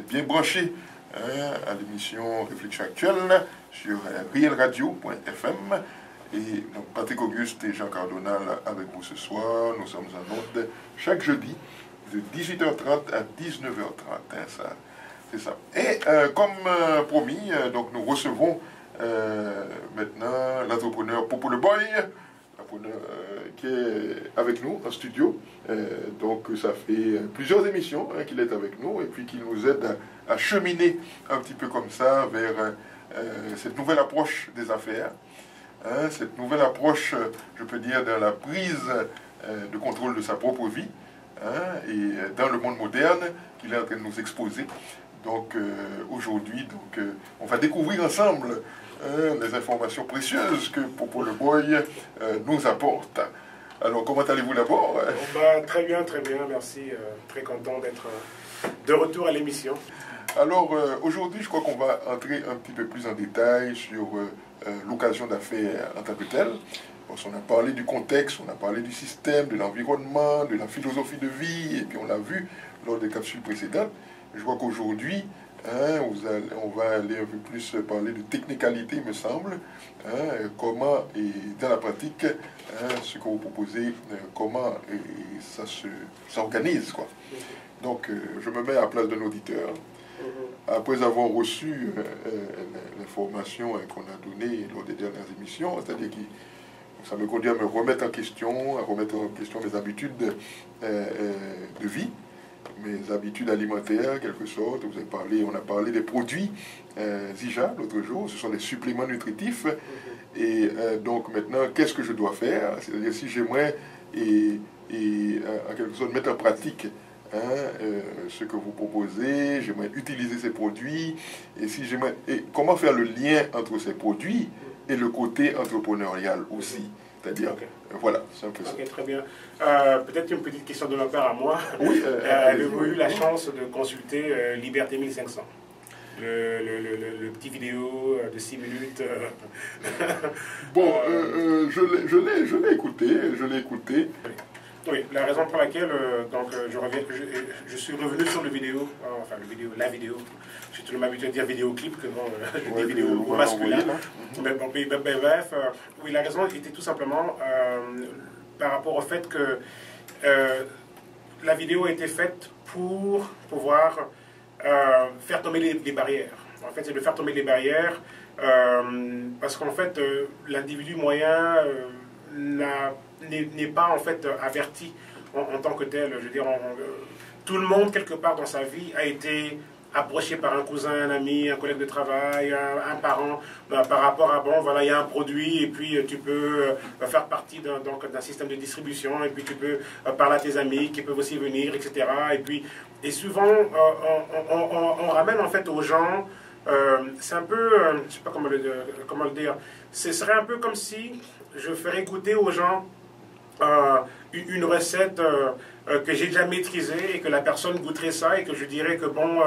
êtes bien branchés à l'émission Réflexion Actuelle sur realradio.fm. Et donc Patrick Auguste et Jean Cardonal avec vous ce soir. Nous sommes en ondes chaque jeudi de 18h30 à 19h30. Ça, c'est ça. Et comme promis, donc nous recevons maintenant l'entrepreneur Popo le Boy, qui est avec nous en studio. Donc ça fait plusieurs émissions qu'il est avec nous et puis qu'il nous aide à cheminer un petit peu comme ça vers cette nouvelle approche des affaires. Cette nouvelle approche, je peux dire, dans la prise de contrôle de sa propre vie et dans le monde moderne qu'il est en train de nous exposer. Donc aujourd'hui, on va découvrir ensemble les informations précieuses que Popo le Boy nous apporte. Alors, comment allez-vous d'abord? Très bien, merci. Très content d'être de retour à l'émission. Alors, aujourd'hui, je crois qu'on va entrer un petit peu plus en détail sur l'occasion d'affaires en tant que telle. On a parlé du contexte, on a parlé du système, de l'environnement, de la philosophie de vie, et puis on l'a vu lors des capsules précédentes. Je crois qu'aujourd'hui, on va aller un peu plus parler de technicalité, il me semble. Comment, et dans la pratique, ce que vous proposez, comment ça s'organise, quoi. Donc, je me mets à la place d'un auditeur. Après avoir reçu l'information qu'on a donnée lors des dernières émissions, c'est-à-dire que ça me conduit à me remettre en question, mes habitudes de vie, mes habitudes alimentaires, quelque sorte. On a parlé des produits Zija l'autre jour, ce sont des suppléments nutritifs. Et donc maintenant, qu'est-ce que je dois faire? C'est-à-dire si j'aimerais en quelque sorte mettre en pratique ce que vous proposez, j'aimerais utiliser ces produits, et comment faire le lien entre ces produits et le côté entrepreneurial aussi. C'est-à-dire, voilà, c'est un peu ça. Ok, très bien. Peut-être une petite question de ma part à moi. Oui. Avez-vous eu la chance de consulter Liberté 1500? Le petit vidéo de 6 minutes. Bon, je l'ai écouté. Oui, la raison pour laquelle je suis revenu sur la vidéo. J'ai toujours l'habitude de dire vidéoclip que des vidéos masculines. Bref, oui, la raison était tout simplement par rapport au fait que la vidéo a été faite pour pouvoir faire tomber les barrières. En fait, c'est de faire tomber les barrières parce qu'en fait, l'individu moyen n'est pas en fait averti en tant que tel. Je veux dire, tout le monde quelque part dans sa vie a été approché par un cousin, un ami, un collègue de travail, un parent, par rapport à bon, voilà, il y a un produit et puis tu peux faire partie d'un système de distribution et puis tu peux parler à tes amis qui peuvent aussi venir, etc. Et souvent, on ramène en fait aux gens, c'est un peu, je ne sais pas comment le dire, ce serait un peu comme si je ferais goûter aux gens une recette que j'ai déjà maîtrisée et que la personne goûterait ça et que je dirais que bon,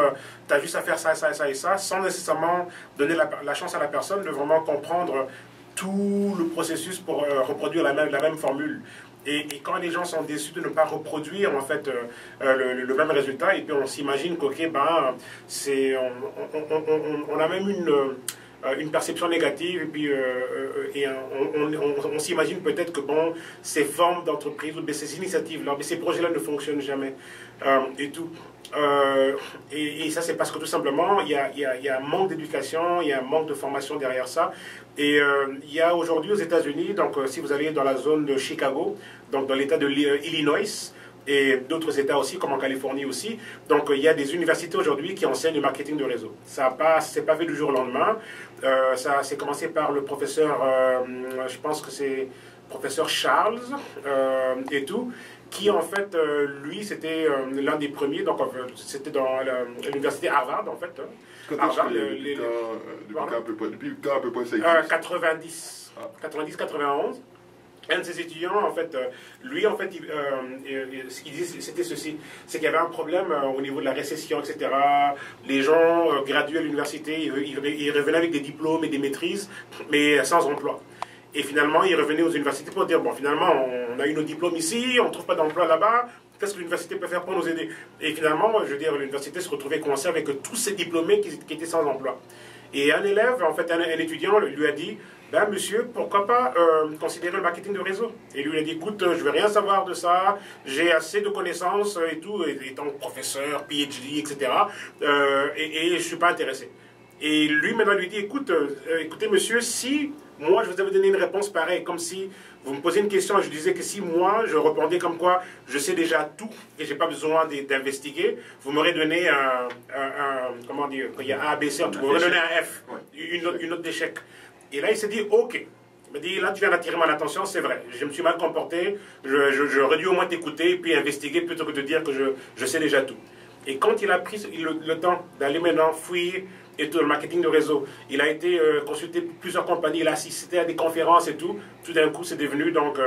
tu as juste à faire ça, ça, ça et ça, sans nécessairement donner la chance à la personne de vraiment comprendre tout le processus pour reproduire la même formule. Et quand les gens sont déçus de ne pas reproduire en fait le même résultat, et puis on s'imagine qu'ok, ben, on a même une perception négative, et puis on s'imagine peut-être que bon, ces formes d'entreprise ou ces initiatives-là, mais ces projets-là ne fonctionnent jamais et tout. Et ça, c'est parce que tout simplement, il y a un manque d'éducation, il y a un manque de formation derrière ça. Et il y a aujourd'hui aux États-Unis, donc si vous allez dans la zone de Chicago, donc dans l'État de Illinois, et d'autres États aussi, comme en Californie aussi. Donc il y a des universités aujourd'hui qui enseignent le marketing de réseau. Ça c'est pas fait du jour au lendemain. Ça c'est commencé par le professeur, je pense que c'est professeur Charles et tout, qui en fait, lui, c'était l'un des premiers, donc c'était dans l'université Harvard en fait. Harvard, depuis quand à peu près ça existe? 90, 91. Un de ses étudiants, en fait, lui, en fait, ce qu'il disait, c'était ceci, c'est qu'il y avait un problème au niveau de la récession, etc. Les gens graduaient à l'université, ils revenaient avec des diplômes et des maîtrises, mais sans emploi. Et finalement, ils revenaient aux universités pour dire, bon, finalement, on a eu nos diplômes ici, on ne trouve pas d'emploi là-bas, qu'est-ce que l'université peut faire pour nous aider? Et finalement, je veux dire, l'université se retrouvait coincée avec tous ces diplômés qui étaient sans emploi. Et un élève, en fait, un étudiant lui a dit, ben monsieur, pourquoi pas considérer le marketing de réseau? Et lui il a dit, écoute, je ne veux rien savoir de ça, j'ai assez de connaissances et tout, étant professeur, PhD, etc. Et je ne suis pas intéressé. Et lui maintenant lui dit, écoutez monsieur, si moi je vous avais donné une réponse pareille, comme si vous me posez une question et je disais que si moi je répondais comme quoi je sais déjà tout et j'ai pas besoin d'investiguer, vous m'aurez donné comment dire, quand il y a A, B, C, vous m'aurez donné un F, une note d'échec. Et là il s'est dit, ok. Il m'a dit, là tu viens d'attirer mon attention, c'est vrai, je me suis mal comporté, j'aurais dû au moins t'écouter et puis investiguer plutôt que de dire que je sais déjà tout. Et quand il a pris le temps d'aller maintenant fouiller et tout le marketing de réseau, il a été consulté plusieurs compagnies, il a assisté à des conférences et tout d'un coup c'est devenu donc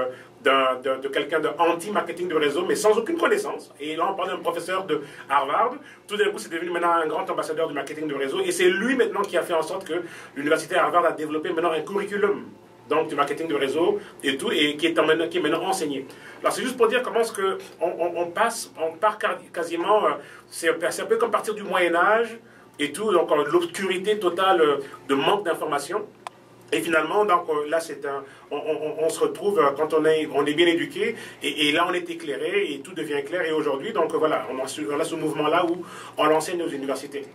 de quelqu'un de anti-marketing de réseau, mais sans aucune connaissance. Et là on parle d'un professeur de Harvard, tout d'un coup c'est devenu maintenant un grand ambassadeur du marketing de réseau, et c'est lui maintenant qui a fait en sorte que l'université Harvard a développé maintenant un curriculum donc du marketing de réseau et tout, et qui est maintenant enseigné. Alors c'est juste pour dire comment est-ce qu'on part quasiment, c'est un peu comme partir du Moyen-Âge et tout, donc l'obscurité totale de manque d'informations. Et finalement, donc là, on se retrouve quand on est bien éduqué, et là on est éclairé, et tout devient clair, et aujourd'hui, donc voilà, on a ce mouvement-là où on l'enseigne aux universités.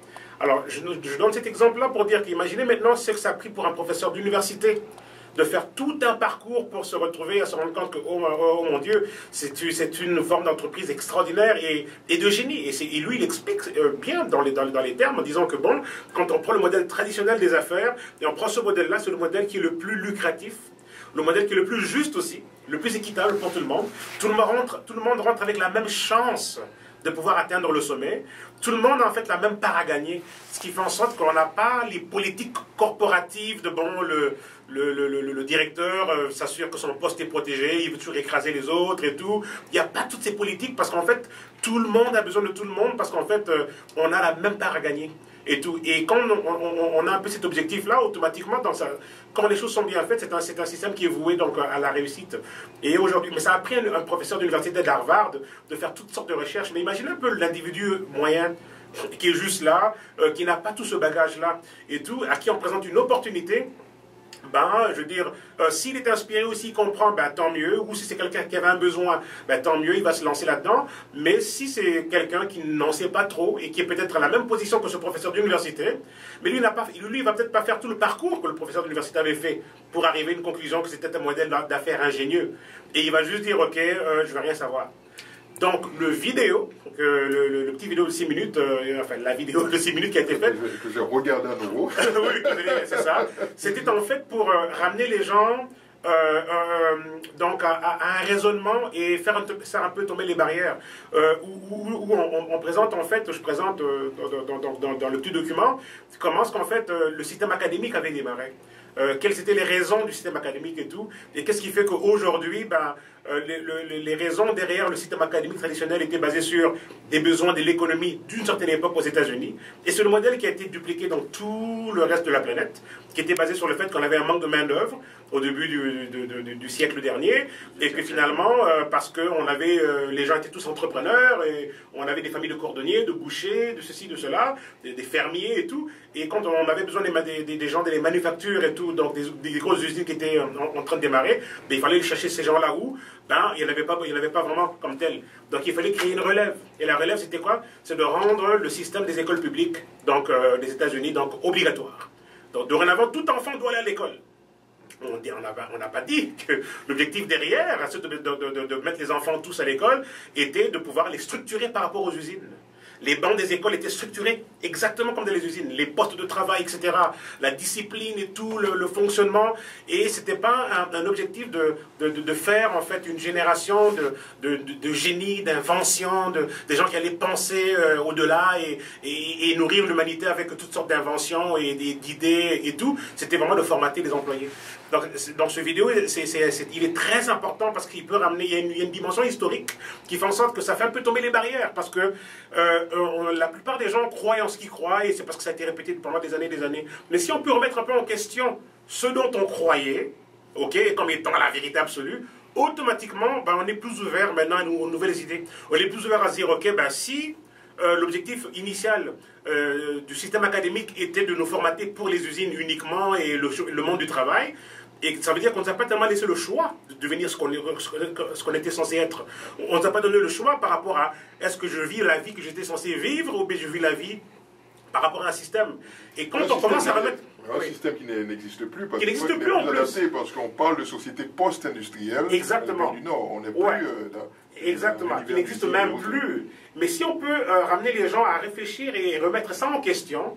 Alors, je donne cet exemple-là pour dire qu'imaginez maintenant ce que ça a pris pour un professeur d'université de faire tout un parcours pour se retrouver à se rendre compte que, oh mon Dieu, c'est une forme d'entreprise extraordinaire et de génie. Et lui, il explique bien dans les termes en disant que, bon, quand on prend le modèle traditionnel des affaires, et on prend ce modèle-là, c'est le modèle qui est le plus lucratif, le modèle qui est le plus juste aussi, le plus équitable pour tout le monde. Tout le monde rentre avec la même chance de pouvoir atteindre le sommet. Tout le monde a en fait la même part à gagner, ce qui fait en sorte qu'on n'a pas les politiques corporatives de bon, le directeur s'assure que son poste est protégé, il veut toujours écraser les autres et tout. Il n'y a pas toutes ces politiques parce qu'en fait, tout le monde a besoin de tout le monde parce qu'en fait, on a la même part à gagner. Et tout. Et quand on a un peu cet objectif-là, automatiquement, quand les choses sont bien faites, c'est un système qui est voué donc, à la réussite. Et aujourd'hui, mais ça a pris un professeur d'université d'Harvard de faire toutes sortes de recherches. Mais imaginez un peu l'individu moyen qui est juste là, qui n'a pas tout ce bagage-là et tout, à qui on présente une opportunité. Ben, je veux dire, s'il est inspiré ou s'il comprend, ben, tant mieux. Ou si c'est quelqu'un qui avait un besoin, ben, tant mieux, il va se lancer là-dedans. Mais si c'est quelqu'un qui n'en sait pas trop et qui est peut-être à la même position que ce professeur d'université, mais lui, il va peut-être pas faire tout le parcours que le professeur d'université avait fait pour arriver à une conclusion que c'était un modèle d'affaires ingénieux. Et il va juste dire, ok, je ne veux rien savoir. Donc, le petit vidéo de 6 minutes, enfin, la vidéo de 6 minutes qui a été faite. Que j'ai regardé à nouveau. Oui, c'est ça. C'était en fait pour ramener les gens donc à un raisonnement et faire un peu tomber les barrières. Où on présente, en fait, je présente dans le petit document, comment est-ce qu'en fait le système académique avait démarré. Quelles étaient les raisons du système académique et tout, et qu'est-ce qui fait qu'aujourd'hui, ben, les raisons derrière le système académique traditionnel étaient basées sur des besoins de l'économie d'une certaine époque aux États-Unis, et c'est le modèle qui a été dupliqué dans tout le reste de la planète, qui était basé sur le fait qu'on avait un manque de main-d'œuvre au début du siècle dernier, et que finalement, parce que les gens étaient tous entrepreneurs, et on avait des familles de cordonniers, de bouchers, de ceci, de cela, des fermiers et tout, et quand on avait besoin des gens des manufactures et tout, donc des grosses usines qui étaient en train de démarrer, ben, il fallait chercher ces gens-là où ben, il n'y en avait pas vraiment comme tel. Donc il fallait créer une relève. Et la relève, c'était quoi? C'est de rendre le système des écoles publiques, donc des États-Unis, donc obligatoire. Donc dorénavant, tout enfant doit aller à l'école. On n'a pas dit que l'objectif derrière, de mettre les enfants tous à l'école, était de pouvoir les structurer par rapport aux usines. Les bancs des écoles étaient structurés exactement comme dans les usines. Les postes de travail, etc. La discipline et tout, le fonctionnement. Et ce n'était pas un objectif de faire en fait une génération de génies, d'inventions, des gens qui allaient penser au-delà et nourrir l'humanité avec toutes sortes d'inventions et d'idées et tout. C'était vraiment de formater les employés. Donc, dans ce vidéo, il est très important parce qu'il peut ramener, il y a une dimension historique qui fait en sorte que ça fait un peu tomber les barrières parce que la plupart des gens croient en ce qu'ils croient et c'est parce que ça a été répété pendant des années et des années. Mais si on peut remettre un peu en question ce dont on croyait, ok, comme étant la vérité absolue, automatiquement, ben, on est plus ouvert maintenant aux nouvelles idées. On est plus ouvert à se dire, ok, ben, si l'objectif initial du système académique était de nous formater pour les usines uniquement et le monde du travail, et ça veut dire qu'on ne nous a pas tellement laissé le choix de devenir ce qu'on était censé être. On ne nous a pas donné le choix par rapport à est-ce que je vis la vie que j'étais censé vivre ou bien je vis la vie par rapport à un système. Et quand on commence à remettre... Un système qui n'existe plus, parce parce qu'on parle de société post-industrielle. Exactement. Du Nord, on n'est plus dans... Exactement, qui n'existe même plus. Mais si on peut ramener les gens à réfléchir et remettre ça en question,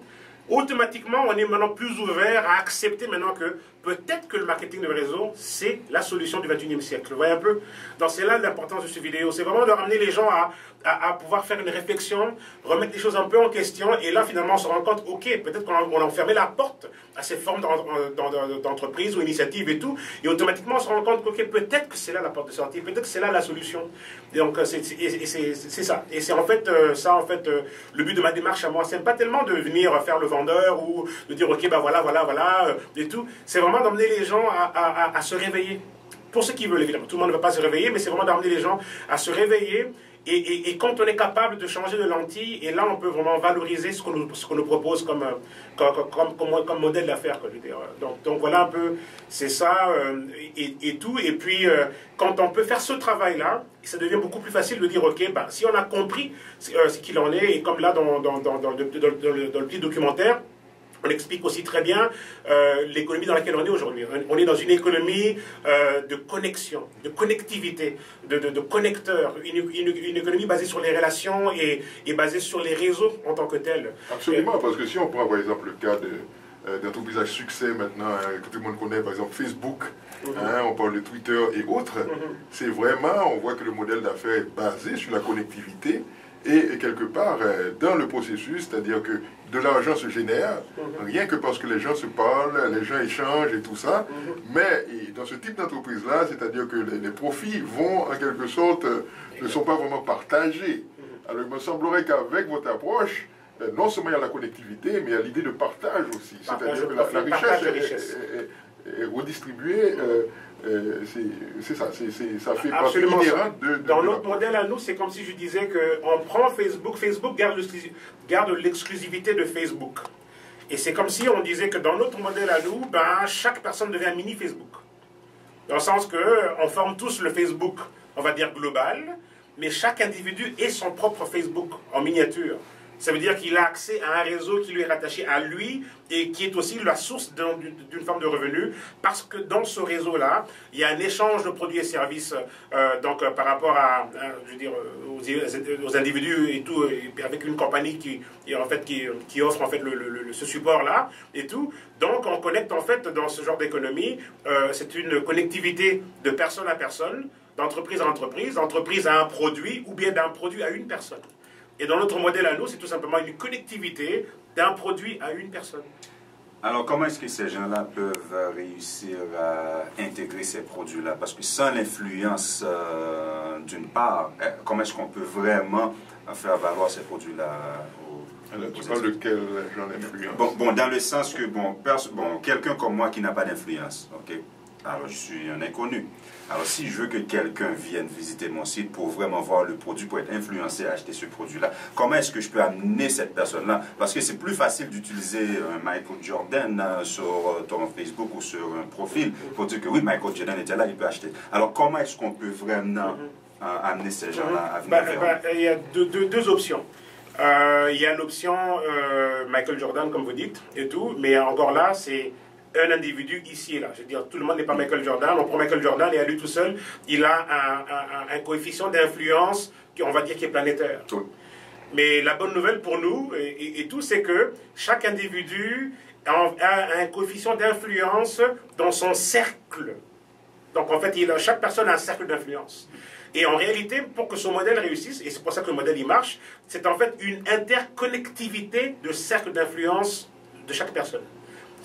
automatiquement, on est maintenant plus ouvert à accepter maintenant que peut-être que le marketing de réseau, c'est la solution du 21e siècle. Vous voyez un peu? Donc c'est là l'importance de cette vidéo. C'est vraiment de ramener les gens à pouvoir faire une réflexion, remettre les choses un peu en question, et là finalement on se rend compte, ok, peut-être qu'on a fermé la porte à ces formes d'entreprise ou initiatives et tout, et automatiquement on se rend compte que ok, peut-être que c'est là la porte de sortie, peut-être que c'est là la solution. Et donc c'est ça. Et c'est en fait le but de ma démarche à moi, c'est pas tellement de venir faire le vendeur ou de dire ok, ben voilà, et tout. C'est vraiment d'emmener les gens à se réveiller. Pour ceux qui veulent, évidemment. Tout le monde ne va pas se réveiller, mais c'est vraiment d'emmener les gens à se réveiller. Et quand on est capable de changer de lentille, et là on peut vraiment valoriser ce qu'on nous propose comme modèle d'affaires. Donc voilà un peu, c'est ça et tout. Et puis quand on peut faire ce travail-là, ça devient beaucoup plus facile de dire ok, ben, si on a compris ce qu'il en est, et comme là dans le petit documentaire, on explique aussi très bien l'économie dans laquelle on est aujourd'hui. On est dans une économie de connexion, de connectivité, de connecteurs, une économie basée sur les relations et basée sur les réseaux en tant que tels. Absolument, parce que si on prend par exemple le cas d'entreprises à succès maintenant, que tout le monde connaît, par exemple Facebook, on parle de Twitter et autres, c'est vraiment, on voit que le modèle d'affaires est basé sur la connectivité. Et quelque part, dans le processus, c'est-à-dire que de l'argent se génère, rien que parce que les gens se parlent, les gens échangent et tout ça, mais dans ce type d'entreprise-là, c'est-à-dire que les profits vont, en quelque sorte, ne sont pas vraiment partagés. Alors il me semblerait qu'avec votre approche, non seulement il y a la connectivité, mais il y a l'idée de partage aussi. C'est-à-dire que la richesse est redistribuée. C'est ça, ça fait partie inhérente de... Dans notre modèle à nous, c'est comme si je disais qu'on prend Facebook, Facebook garde l'exclusivité de Facebook. Et c'est comme si on disait que dans notre modèle à nous, ben, chaque personne devient un mini Facebook. Dans le sens qu'on forme tous le Facebook, on va dire global, mais chaque individu est son propre Facebook en miniature. Ça veut dire qu'il a accès à un réseau qui lui est rattaché à lui et qui est aussi la source d'une forme de revenu, parce que dans ce réseau-là, il y a un échange de produits et services par rapport je veux dire, aux individus et tout, et avec une compagnie qui offre en fait ce support-là et tout. Donc on connecte en fait dans ce genre d'économie, c'est une connectivité de personne à personne, d'entreprise à entreprise, d'entreprise à un produit ou bien d'un produit à une personne. Et dans notre modèle à nous, c'est tout simplement une connectivité d'un produit à une personne. Alors, comment est-ce que ces gens-là peuvent réussir à intégrer ces produits-là? Parce que sans l'influence, d'une part, comment est-ce qu'on peut vraiment faire valoir ces produits-là Alors, tu parles de quel genre d'influence? Bon, dans le sens que, quelqu'un comme moi qui n'a pas d'influence, ok? Alors, je suis un inconnu. Alors, si je veux que quelqu'un vienne visiter mon site pour vraiment voir le produit, pour être influencé à acheter ce produit-là, comment est-ce que je peux amener cette personne-là? Parce que c'est plus facile d'utiliser un Michael Jordan sur ton Facebook ou sur un profil pour dire que oui, Michael Jordan était là, il peut acheter. Alors, comment est-ce qu'on peut vraiment amener ces gens-là à venir vers nous? Il y a deux options. Il y a l'option Michael Jordan, comme vous dites, et tout, mais encore là, c'est un individu ici et là. Je veux dire, tout le monde n'est pas Michael Jordan. On prend Michael Jordan et à lui tout seul, il a un coefficient d'influence, on va dire, qui est planétaire. Oui. Mais la bonne nouvelle pour nous et tout, c'est que chaque individu a un coefficient d'influence dans son cercle. Donc en fait, chaque personne a un cercle d'influence. Et en réalité, pour que ce modèle réussisse, et c'est pour ça que le modèle il marche, c'est en fait une interconnectivité de cercle d'influence de chaque personne.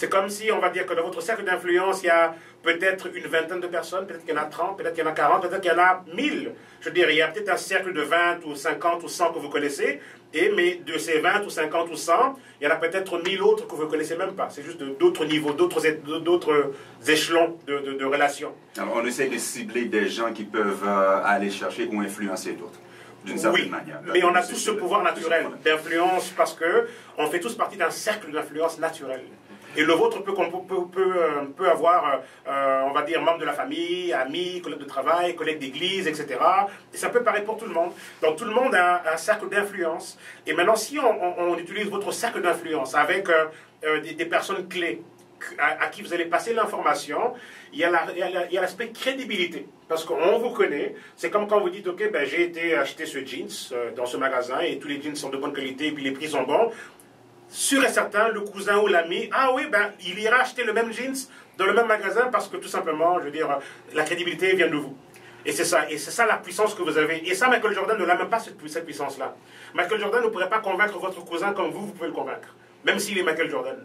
C'est comme si, on va dire que dans votre cercle d'influence, il y a peut-être une vingtaine de personnes, peut-être qu'il y en a 30, peut-être qu'il y en a 40, peut-être qu'il y en a 1000. Je veux dire, il y a peut-être un cercle de 20 ou 50 ou 100 que vous connaissez, mais de ces 20 ou 50 ou 100, il y en a peut-être 1000 autres que vous ne connaissez même pas. C'est juste d'autres niveaux, d'autres échelons de relations. Alors, on essaie de cibler des gens qui peuvent aller chercher ou influencer d'autres. D'une certaine manière. Mais on a tous ce pouvoir naturel d'influence parce qu'on fait tous partie d'un cercle d'influence naturel. Et le vôtre peut avoir, on va dire, membres de la famille, amis, collègues de travail, collègues d'église, etc. Et ça peut paraître pour tout le monde. Donc tout le monde a un cercle d'influence. Et maintenant, si on utilise votre cercle d'influence avec des personnes clés, à qui vous allez passer l'information, il y a l'aspect crédibilité. Parce qu'on vous connaît. C'est comme quand vous dites, OK, ben, j'ai été acheter ce jeans dans ce magasin et tous les jeans sont de bonne qualité et puis les prix sont bons. Sûr et certain, le cousin ou l'ami, ah oui, ben, il ira acheter le même jeans dans le même magasin parce que tout simplement, je veux dire, la crédibilité vient de vous. Et c'est ça la puissance que vous avez. Et ça, Michael Jordan ne l'a même pas, cette puissance-là. Michael Jordan ne pourrait pas convaincre votre cousin comme vous pouvez le convaincre. Même s'il est Michael Jordan.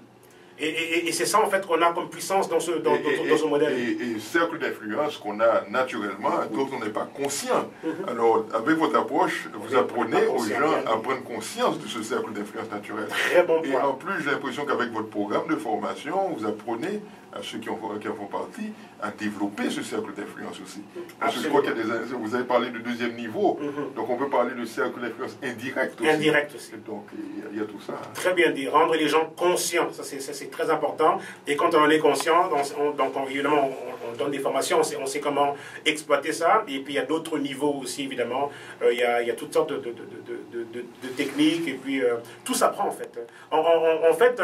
Et c'est ça, en fait, qu'on a comme puissance dans ce modèle. Et cercle d'influence qu'on a naturellement, dont on n'est pas conscient. Alors, avec votre approche, vous apprenez aux gens à prendre conscience de ce cercle d'influence naturel. Très bon point. Et en plus, j'ai l'impression qu'avec votre programme de formation, vous apprenez à ceux qui en font partie à développer ce cercle d'influence aussi. Parce que je crois qu'il y a vous avez parlé de deuxième niveau, donc on peut parler de cercle d'influence indirect aussi. Indirect aussi. Donc il y a tout ça. Très bien dit, rendre les gens conscients, ça c'est très important. Et quand on en est conscient, donc évidemment on donne des formations, on sait comment exploiter ça. Et puis il y a d'autres niveaux aussi évidemment. Il y a toutes sortes de techniques et puis tout s'apprend en fait. En fait,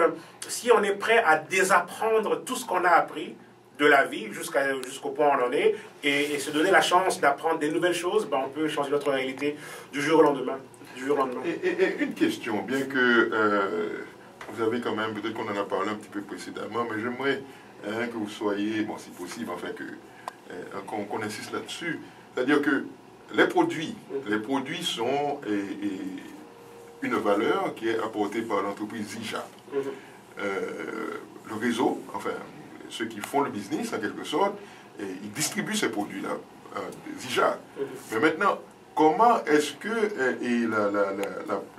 si on est prêt à désapprendre tout ce qu'on a appris de la vie jusqu'au point où on en est et se donner la chance d'apprendre des nouvelles choses, ben on peut changer notre réalité du jour au lendemain. Et une question, bien que vous avez quand même, peut-être qu'on en a parlé un petit peu précédemment, mais j'aimerais que vous soyez, bon si possible, enfin qu'on insiste là-dessus. C'est-à-dire que les produits sont une valeur qui est apportée par l'entreprise Zija. Le réseau, enfin ceux qui font le business en quelque sorte, ils distribuent ces produits-là, Zija. Mais maintenant, comment est-ce que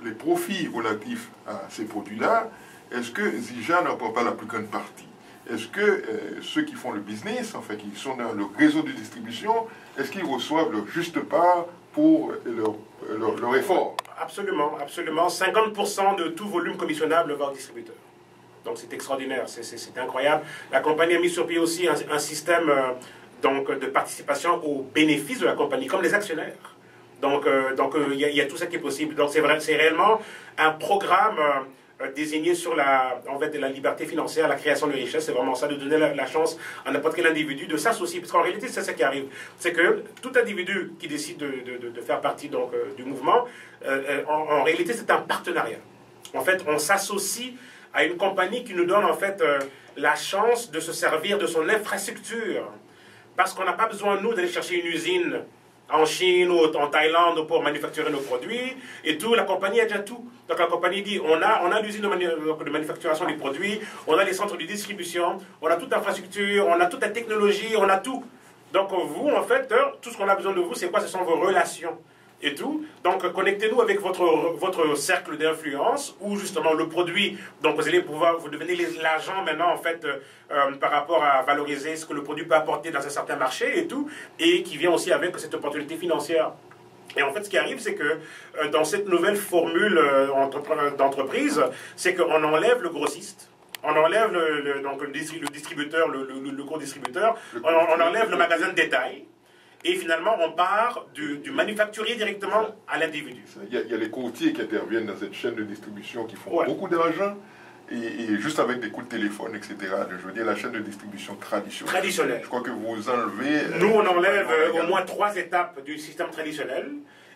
les profits relatifs à ces produits-là, est-ce que Zija n'en prend pas la plus grande partie? Est-ce que ceux qui font le business, enfin qui sont dans le réseau de distribution, est-ce qu'ils reçoivent leur juste part pour leur effort? Absolument, absolument. 50% de tout volume commissionnable va au distributeur. Donc c'est extraordinaire, c'est incroyable. La compagnie a mis sur pied aussi un système de participation aux bénéfices de la compagnie, comme les actionnaires. Donc il y a tout ça qui est possible. Donc c'est réellement un programme désigné sur la liberté financière, la création de richesse. C'est vraiment ça, de donner la chance à n'importe quel individu de s'associer. Parce qu'en réalité, c'est ça qui arrive. C'est que tout individu qui décide de faire partie du mouvement, en réalité, c'est un partenariat. En fait, on s'associe à une compagnie qui nous donne en fait la chance de se servir de son infrastructure. Parce qu'on n'a pas besoin, nous, d'aller chercher une usine en Chine ou en Thaïlande pour manufacturer nos produits et tout. La compagnie a déjà tout. Donc la compagnie dit, on a l'usine de manufacturation des produits, on a les centres de distribution, on a toute l'infrastructure, on a toute la technologie, on a tout. Donc vous, en fait, tout ce qu'on a besoin de vous, c'est quoi? Ce sont vos relations. Et tout. Donc, connectez-nous avec votre cercle d'influence où, justement, le produit, donc vous devenez l'agent maintenant, en fait, par rapport à valoriser ce que le produit peut apporter dans un certain marché et tout, et qui vient aussi avec cette opportunité financière. Et en fait, ce qui arrive, c'est que dans cette nouvelle formule d'entreprise, c'est qu'on enlève le grossiste, on enlève le distributeur, le gros distributeur, on enlève le magasin de détail. Et finalement, on part du manufacturier directement à l'individu. Il y a les courtiers qui interviennent dans cette chaîne de distribution qui font beaucoup d'argent, et juste avec des coups de téléphone, etc. Je veux dire, la chaîne de distribution traditionnelle. Je crois que vous enlevez... Nous, on enlève au moins 3 étapes du système traditionnel.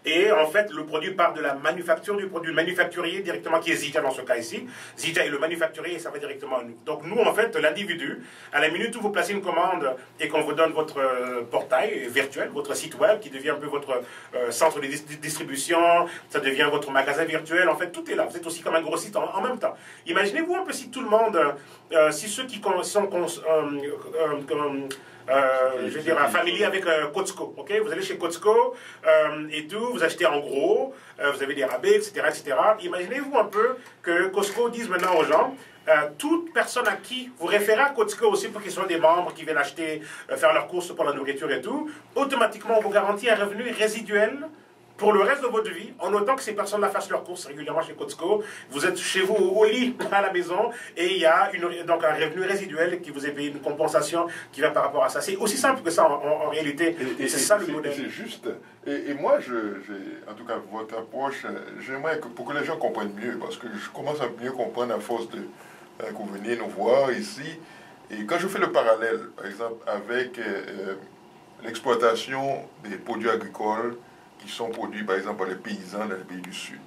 Et en fait, le produit part de la manufacture du produit manufacturier directement, qui est Zidja dans ce cas ici. Zidja est le manufacturier et ça va directement à nous. Donc nous, en fait, l'individu, à la minute où vous placez une commande et qu'on vous donne votre portail virtuel, votre site web, qui devient un peu votre centre de distribution, ça devient votre magasin virtuel, en fait, tout est là. Vous êtes aussi comme un gros site en même temps. Imaginez-vous un peu si tout le monde, si ceux qui sont... je veux dire, familier avec Costco, ok? Vous allez chez Costco et tout, vous achetez en gros, vous avez des rabais, etc. Imaginez-vous un peu que Costco dise maintenant aux gens, toute personne à qui vous référez à Costco aussi pour qu'ils soient des membres qui viennent acheter, faire leurs courses pour la nourriture et tout, automatiquement on vous garantit un revenu résiduel pour le reste de votre vie, en autant que ces personnes-là fassent leurs courses régulièrement chez Costco. Vous êtes chez vous au lit à la maison et il y a donc un revenu résiduel qui vous est payé, une compensation qui va par rapport à ça. C'est aussi simple que ça en réalité. C'est ça le modèle. C'est juste. Et moi, en tout cas, votre approche, j'aimerais que pour que les gens comprennent mieux, parce que je commence à mieux comprendre à force de que vous veniez nous voir ici. Et quand je fais le parallèle, par exemple, avec l'exploitation des produits agricoles qui sont produits, par exemple, par les paysans dans les pays du Sud.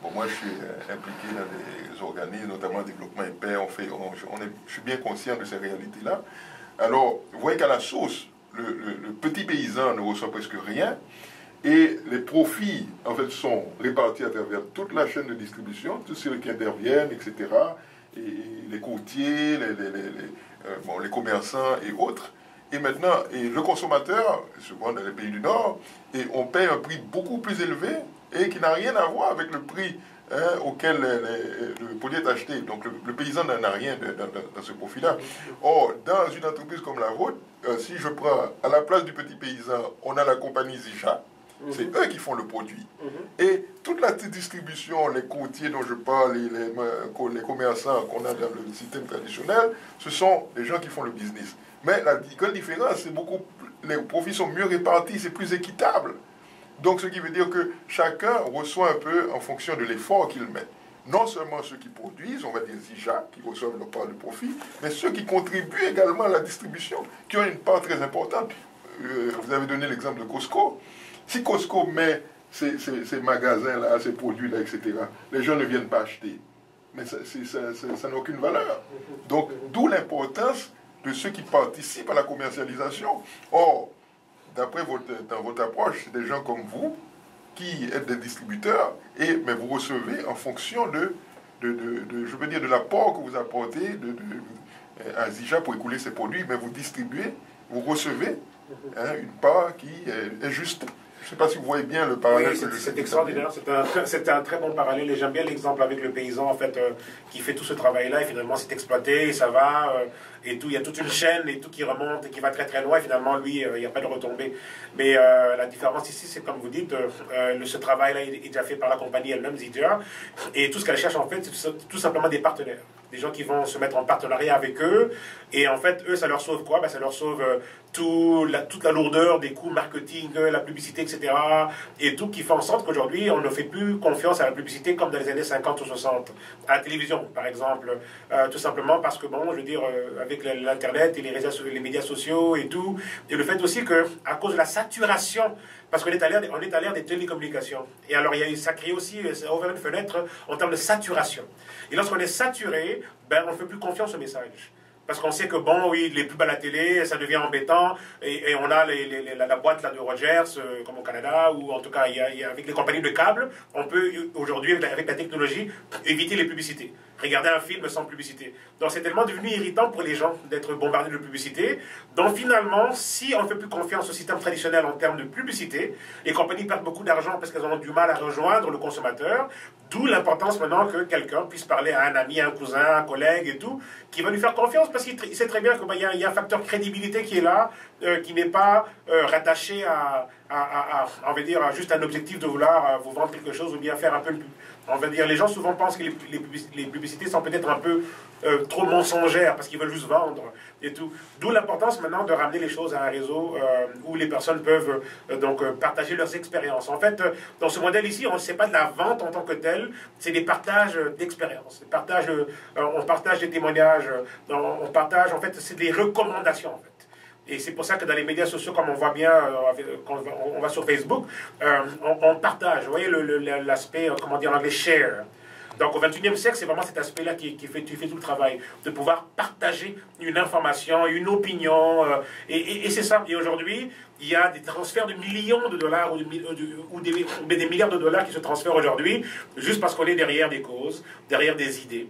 Bon, moi, je suis impliqué dans des organismes, notamment le développement épais. Je suis bien conscient de ces réalités-là. Alors, vous voyez qu'à la source, le petit paysan ne reçoit presque rien. Et les profits, en fait, sont répartis à travers toute la chaîne de distribution, tous ceux qui interviennent, etc. Et les courtiers, les commerçants et autres. Et maintenant, le consommateur, souvent dans les pays du Nord, on paye un prix beaucoup plus élevé et qui n'a rien à voir avec le prix auquel le produit est acheté. Donc le paysan n'en a rien dans ce profit-là. Or, dans une entreprise comme la vôtre, si je prends à la place du petit paysan, on a la compagnie Zidja. C'est eux qui font le produit. Et toute la distribution, les courtiers dont je parle, les commerçants qu'on a dans le système traditionnel, ce sont les gens qui font le business. Mais la grande différence, c'est les profits sont mieux répartis, c'est plus équitable. Donc, ce qui veut dire que chacun reçoit un peu en fonction de l'effort qu'il met. Non seulement ceux qui produisent, on va dire Zidja, qui reçoivent leur part de profit, mais ceux qui contribuent également à la distribution, qui ont une part très importante. Vous avez donné l'exemple de Costco. Si Costco met ces magasins-là, ces produits-là, etc., les gens ne viennent pas acheter. Mais ça n'a aucune valeur. Donc, d'où l'importance de ceux qui participent à la commercialisation. Or, dans votre approche, c'est des gens comme vous qui êtes des distributeurs, mais vous recevez en fonction je veux dire, de l'apport que vous apportez à Zidja pour écouler ces produits, mais vous distribuez, vous recevez une part qui est juste. Je ne sais pas si vous voyez bien le parallèle. Oui, c'est extraordinaire. C'est un très bon parallèle. Et j'aime bien l'exemple avec le paysan, en fait, qui fait tout ce travail-là. Et finalement, c'est exploité, et ça va, et tout. Il y a toute une chaîne, et tout qui remonte, et qui va très très loin. Et finalement, lui, il n'y a pas de retombée. Mais la différence ici, c'est comme vous dites, ce travail-là est déjà fait par la compagnie elle-même, Zidja. Et tout ce qu'elle cherche, en fait, c'est tout simplement des partenaires. Des gens qui vont se mettre en partenariat avec eux. Et en fait, eux, ça leur sauve quoi? Ça leur sauve toute la lourdeur des coûts marketing, la publicité, etc. Et tout qui fait en sorte qu'aujourd'hui, on ne fait plus confiance à la publicité comme dans les années 50 ou 60. À la télévision, par exemple. Tout simplement parce que, bon, je veux dire, avec l'Internet et les médias sociaux et tout, et le fait aussi qu'à cause de la saturation, parce qu'on est à l'ère des télécommunications. Et alors, ça crée aussi, ça ouvre une fenêtre en termes de saturation. Et lorsqu'on est saturé, on ne fait plus confiance au message. Parce qu'on sait que, bon, oui, les pubs à la télé, ça devient embêtant, et on a la boîte là, de Rogers, comme au Canada, ou en tout cas, avec les compagnies de câbles, on peut aujourd'hui, avec la technologie, éviter les publicités. Regarder un film sans publicité. Donc c'est tellement devenu irritant pour les gens d'être bombardés de publicité. Donc finalement, si on ne fait plus confiance au système traditionnel en termes de publicité, les compagnies perdent beaucoup d'argent parce qu'elles ont du mal à rejoindre le consommateur. D'où l'importance maintenant que quelqu'un puisse parler à un ami, un cousin, un collègue et tout, qui va lui faire confiance parce qu'il sait très bien qu'il y a un facteur crédibilité qui est là, qui n'est pas rattaché on va dire, à juste un objectif de vouloir vous vendre quelque chose ou bien faire un peu... On va dire, les gens souvent pensent que les publicités sont peut-être un peu trop mensongères parce qu'ils veulent juste vendre et tout. D'où l'importance maintenant de ramener les choses à un réseau où les personnes peuvent partager leurs expériences. En fait, dans ce modèle ici, on ne sait pas de la vente en tant que telle, c'est des partages d'expériences. On partage des témoignages, on partage, en fait, c'est des recommandations en fait. Et c'est pour ça que dans les médias sociaux, comme on voit bien quand on va sur Facebook, on partage. Vous voyez l'aspect, comment dire en anglais, share. Donc au XXIe siècle, c'est vraiment cet aspect-là qui fait tout le travail, de pouvoir partager une information, une opinion, et c'est ça. Et aujourd'hui, il y a des transferts de millions de dollars ou des milliards de dollars qui se transfèrent aujourd'hui, juste parce qu'on est derrière des causes, derrière des idées,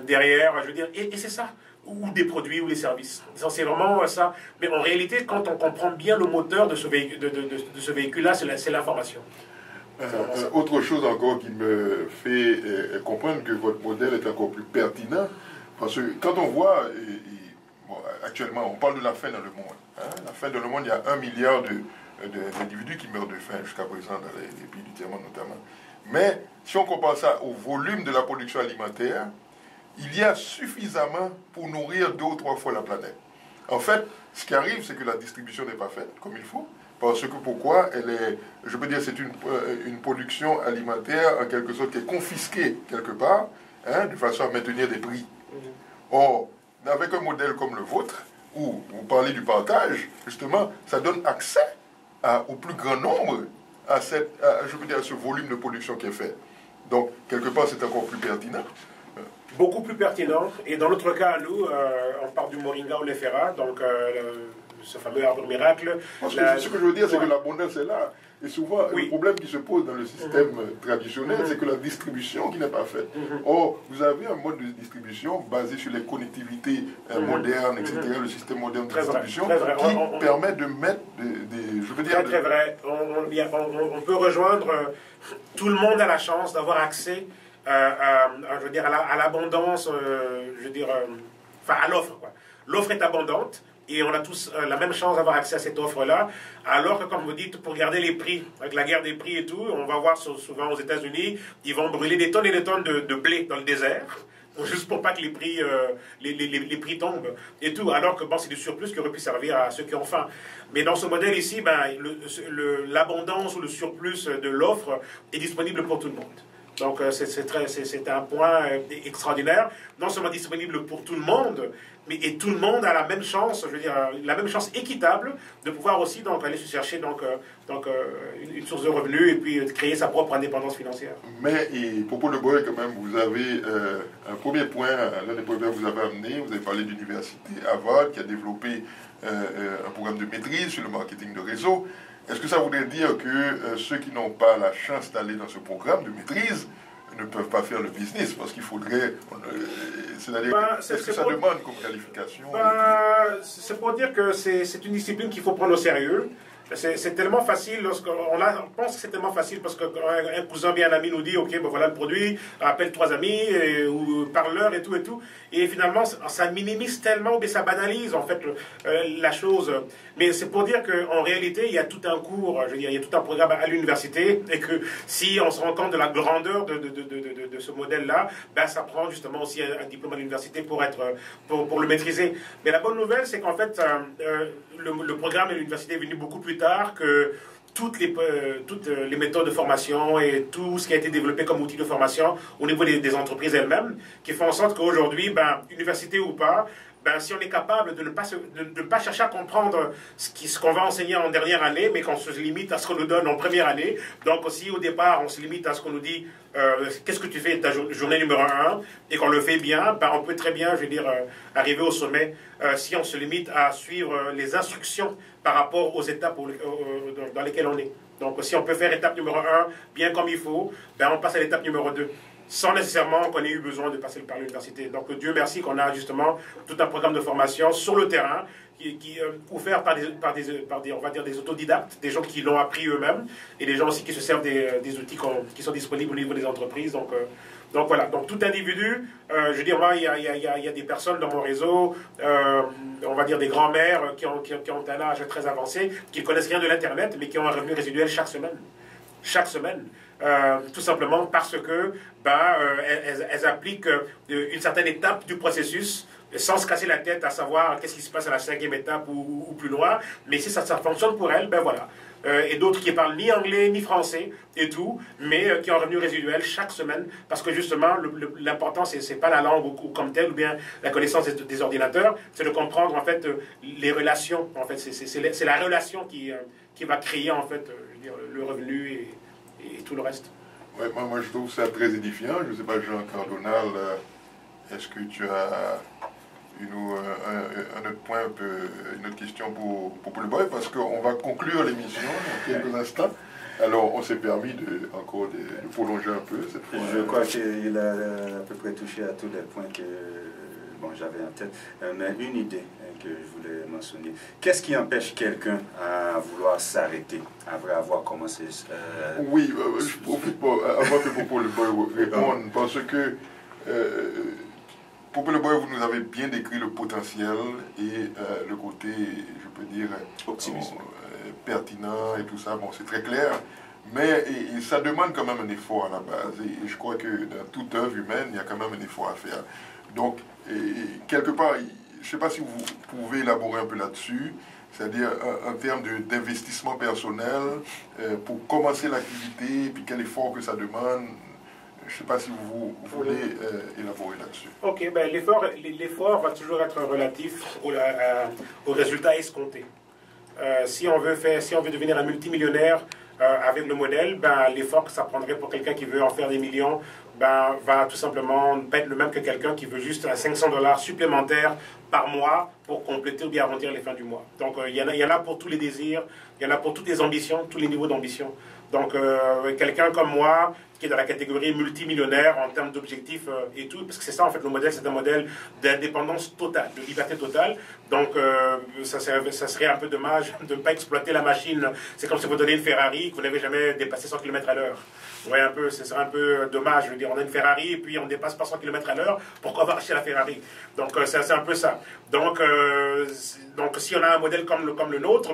derrière, je veux dire, et c'est ça. Ou des produits ou des services. C'est vraiment ça. Mais en réalité, quand on comprend bien le moteur de ce véhicule-là, c'est l'information. Autre chose encore qui me fait comprendre que votre modèle est encore plus pertinent, parce que quand on voit, bon, actuellement, on parle de la faim dans le monde. Hein, la faim dans le monde, il y a 1 milliard d'individus qui meurent de faim jusqu'à présent dans les pays du tiers-monde notamment. Mais si on compare ça au volume de la production alimentaire, il y a suffisamment pour nourrir 2 ou 3 fois la planète. En fait, ce qui arrive, c'est que la distribution n'est pas faite comme il faut. Parce que pourquoi elle est, je peux dire, c'est une production alimentaire en quelque sorte qui est confisquée quelque part, hein, de façon à maintenir des prix. Or, avec un modèle comme le vôtre, où vous parlez du partage, justement, ça donne accès au plus grand nombre à je peux dire, à ce volume de production qui est fait. Donc, quelque part, c'est encore plus pertinent. Beaucoup plus pertinent. Et dans notre cas, nous, on parle du Moringa oleifera, donc ce fameux arbre miracle. Parce que ce que je veux dire, c'est que l'abondance est là. Et souvent, le problème qui se pose dans le système traditionnel, c'est que la distribution qui n'est pas faite. Or, vous avez un mode de distribution basé sur les connectivités modernes, etc., le système moderne de distribution, qui permet de mettre je veux dire... Très vrai. On peut rejoindre... tout le monde a la chance d'avoir accès je veux dire, à l'abondance, je veux dire, enfin à l'offre. L'offre est abondante et on a tous la même chance d'avoir accès à cette offre-là, alors que, comme vous dites, pour garder les prix, avec la guerre des prix et tout, on va voir souvent aux États-Unis, ils vont brûler des tonnes et des tonnes de blé dans le désert, juste pour pas que les prix, les prix tombent et tout, alors que bon, c'est du surplus qui aurait pu servir à ceux qui ont faim. Mais dans ce modèle ici, ben, l'abondance ou le surplus de l'offre est disponible pour tout le monde. Donc c'est un point extraordinaire, non seulement disponible pour tout le monde, mais et tout le monde a la même chance, je veux dire, la même chance équitable de pouvoir aussi donc aller se chercher une source de revenus et puis créer sa propre indépendance financière. Mais pour Paul Le Boy, quand même, vous avez un premier point, l'un des premiers que vous avez amené, vous avez parlé d'université Harvard qui a développé un programme de maîtrise sur le marketing de réseau. Est-ce que ça voudrait dire que ceux qui n'ont pas la chance d'aller dans ce programme de maîtrise ne peuvent pas faire le business? Parce qu'il faudrait... C'est-à-dire, est-ce que ça demande comme qualification? C'est pour dire que c'est une discipline qu'il faut prendre au sérieux. C'est tellement facile, on pense que c'est tellement facile parce qu'un cousin bien un ami nous dit, ok, ben voilà le produit, appelle 3 amis, ou parle-leur et tout. Et finalement, ça minimise tellement, mais ça banalise en fait la chose. Mais c'est pour dire qu'en réalité, il y a tout un cours, je veux dire, il y a tout un programme à l'université, et que si on se rend compte de la grandeur de ce modèle-là, ben ça prend justement aussi un diplôme à l'université pour le maîtriser. Mais la bonne nouvelle, c'est qu'en fait, le programme à l'université est venu beaucoup plus tard que toutes les méthodes de formation et tout ce qui a été développé comme outil de formation au niveau des entreprises elles-mêmes, qui font en sorte qu'aujourd'hui, ben, université ou pas, ben, si on est capable de ne pas chercher à comprendre ce qu'on va enseigner en dernière année, mais qu'on se limite à ce qu'on nous donne en première année, donc aussi au départ on se limite à ce qu'on nous dit, qu'est-ce que tu fais ta journée numéro 1, et qu'on le fait bien, ben, on peut très bien, je veux dire, arriver au sommet si on se limite à suivre les instructions par rapport aux étapes dans lesquelles on est. Donc si on peut faire étape numéro 1 bien comme il faut, ben, on passe à l'étape numéro 2. Sans nécessairement qu'on ait eu besoin de passer par l'université. Donc Dieu merci qu'on a justement tout un programme de formation sur le terrain qui offert par des, on va dire, des autodidactes, des gens qui l'ont appris eux-mêmes, et des gens aussi qui se servent des outils qui sont disponibles au niveau des entreprises. Donc voilà, donc tout individu, je veux dire, moi, il y a des personnes dans mon réseau, on va dire des grands-mères qui ont un âge très avancé, qui ne connaissent rien de l'Internet, mais qui ont un revenu résiduel chaque semaine. Chaque semaine. Tout simplement parce que elles appliquent une certaine étape du processus sans se casser la tête à savoir qu'est-ce qui se passe à la 5e étape ou plus loin. Mais si ça fonctionne pour elles, ben voilà. et d'autres qui parlent ni anglais ni français et tout, mais qui ont un revenu résiduel chaque semaine, parce que justement, l'important, c'est pas la langue ou comme telle, ou bien la connaissance des ordinateurs, c'est de comprendre, en fait, les relations. En fait, c'est la relation qui va créer, en fait, je veux dire, le revenu et tout le reste. Ouais, moi, je trouve ça très édifiant. Je ne sais pas, Jean Cardonal, est-ce que tu as un autre point, une autre question pour Paul Boy, parce qu'on va conclure l'émission dans quelques instants. Alors, on s'est permis de prolonger un peu cette fois. Je crois qu'il a à peu près touché à tous les points que j'avais en tête. Mais une idée que je voulais mentionner. Qu'est-ce qui empêche quelqu'un à vouloir s'arrêter après avoir commencé Oui, je profite avant que Paul Boy réponde, parce que Paul Boy, vous nous avez bien décrit le potentiel et le côté, je peux dire, optimiste, pertinent et tout ça. Bon, c'est très clair, mais ça demande quand même un effort à la base. Et je crois que dans toute œuvre humaine, il y a quand même un effort à faire. Donc, quelque part, je ne sais pas si vous pouvez élaborer un peu là-dessus, c'est-à-dire en termes d'investissement personnel, pour commencer l'activité, puis quel effort que ça demande. Je ne sais pas si vous voulez élaborer là-dessus. Ok, ben l'effort va toujours être relatif au résultat escompté. Si on veut devenir un multimillionnaire avec le modèle, ben, l'effort que ça prendrait pour quelqu'un qui veut en faire des millions va tout simplement pas être le même que quelqu'un qui veut juste $500 supplémentaires par mois pour compléter ou bien arrondir les fins du mois. Donc il y en a pour tous les désirs, il y en a pour toutes les ambitions, tous les niveaux d'ambition. Donc quelqu'un comme moi, qui est dans la catégorie multimillionnaire en termes d'objectifs et tout, parce que c'est ça en fait le modèle, c'est un modèle d'indépendance totale, de liberté totale. Donc ça serait un peu dommage de ne pas exploiter la machine. C'est comme si vous donnez une Ferrari que vous n'avez jamais dépassé 100 km à l'heure. Ouais, ce serait un peu dommage. Je veux dire, on a une Ferrari et puis on dépasse pas 100 km à l'heure. Pourquoi on va acheter la Ferrari? Donc c'est un peu ça. Donc si on a un modèle comme le nôtre,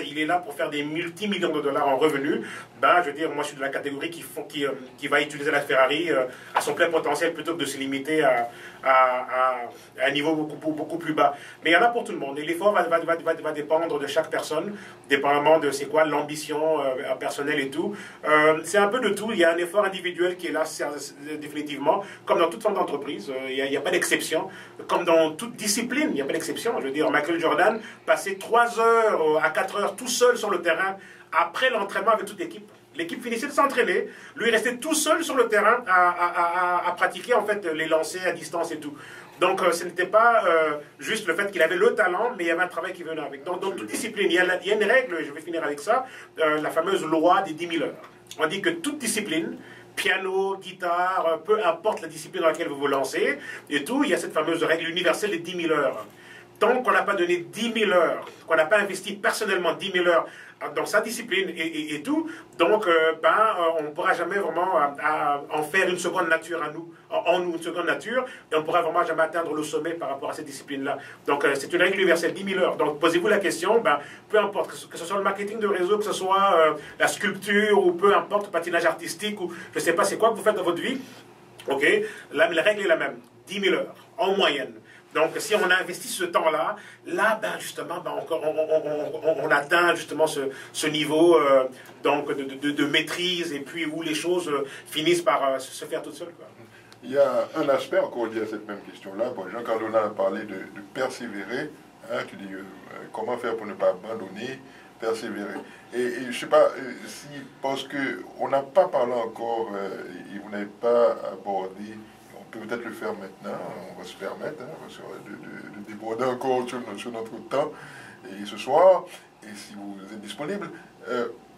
il est là pour faire des multimillions de dollars en revenus. Je veux dire, moi je suis de la catégorie qui va utiliser la Ferrari à son plein potentiel plutôt que de se limiter à un niveau beaucoup plus bas. Mais il y en a pour tout le monde. Et l'effort va dépendre de chaque personne, dépendamment de c'est quoi l'ambition personnelle et tout. C'est un peu de tout. Il y a un effort individuel qui est là définitivement, comme dans toute forme d'entreprise. Il n'y a pas d'exception. Comme dans toute discipline, il n'y a pas d'exception. Je veux dire, Michael Jordan passait 3 heures à 4 heures tout seul sur le terrain après l'entraînement avec toute l'équipe. L'équipe finissait de s'entraîner, lui il restait tout seul sur le terrain à pratiquer en fait les lancers à distance et tout. Donc ce n'était pas juste le fait qu'il avait le talent, mais il y avait un travail qui venait avec. Donc dans toute discipline, il y a une règle, je vais finir avec ça, la fameuse loi des 10 000 heures. On dit que toute discipline, piano, guitare, peu importe la discipline dans laquelle vous vous lancez, et tout, il y a cette fameuse règle universelle des 10 000 heures. Tant qu'on n'a pas donné 10 000 heures, qu'on n'a pas investi personnellement 10 000 heures dans sa discipline et tout, donc on ne pourra jamais vraiment en faire une seconde nature à nous, en nous une seconde nature, et on ne pourra vraiment jamais atteindre le sommet par rapport à cette discipline-là. Donc c'est une règle universelle, 10 000 heures. Donc posez-vous la question, peu importe, que ce soit le marketing de réseau, que ce soit la sculpture, ou peu importe, le patinage artistique, ou je ne sais pas c'est quoi que vous faites dans votre vie, ok, la règle est la même, 10 000 heures, en moyenne. Donc, si on investit ce temps-là, justement, on atteint justement ce niveau de maîtrise, et puis où les choses finissent par se faire toutes seules, quoi. Il y a un aspect encore lié à cette même question-là. Bon, Jean Cardonal a parlé de persévérer. Hein, tu dis comment faire pour ne pas abandonner, persévérer. Et je ne sais pas si, parce qu'on n'a pas parlé encore, et vous n'avez pas abordé. On peut peut-être le faire maintenant, on va se permettre de déborder encore sur notre temps et ce soir, et si vous êtes disponible,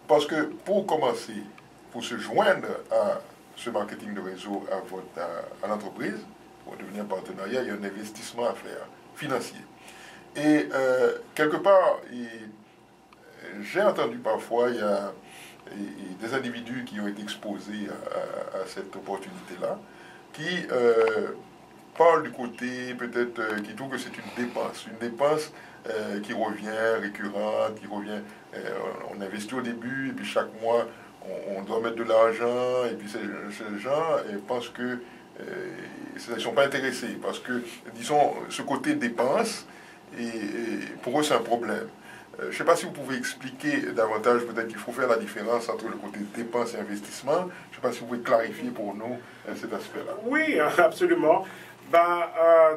parce que pour commencer, pour se joindre à ce marketing de réseau à l'entreprise, pour devenir partenariat, il y a un investissement à faire, financier. Et quelque part, j'ai entendu parfois, il y a des individus qui ont été exposés à cette opportunité-là, qui parle du côté, peut-être, qui trouve que c'est une dépense qui revient récurrente, qui revient, on investit au début, et puis chaque mois, on doit mettre de l'argent, et puis ces gens pensent que ils ne sont pas intéressés, parce que, disons, ce côté dépense, et pour eux, c'est un problème. Je ne sais pas si vous pouvez expliquer davantage, peut-être qu'il faut faire la différence entre le côté dépenses et investissement. Je ne sais pas si vous pouvez clarifier pour nous cet aspect-là. Oui, absolument. Ben,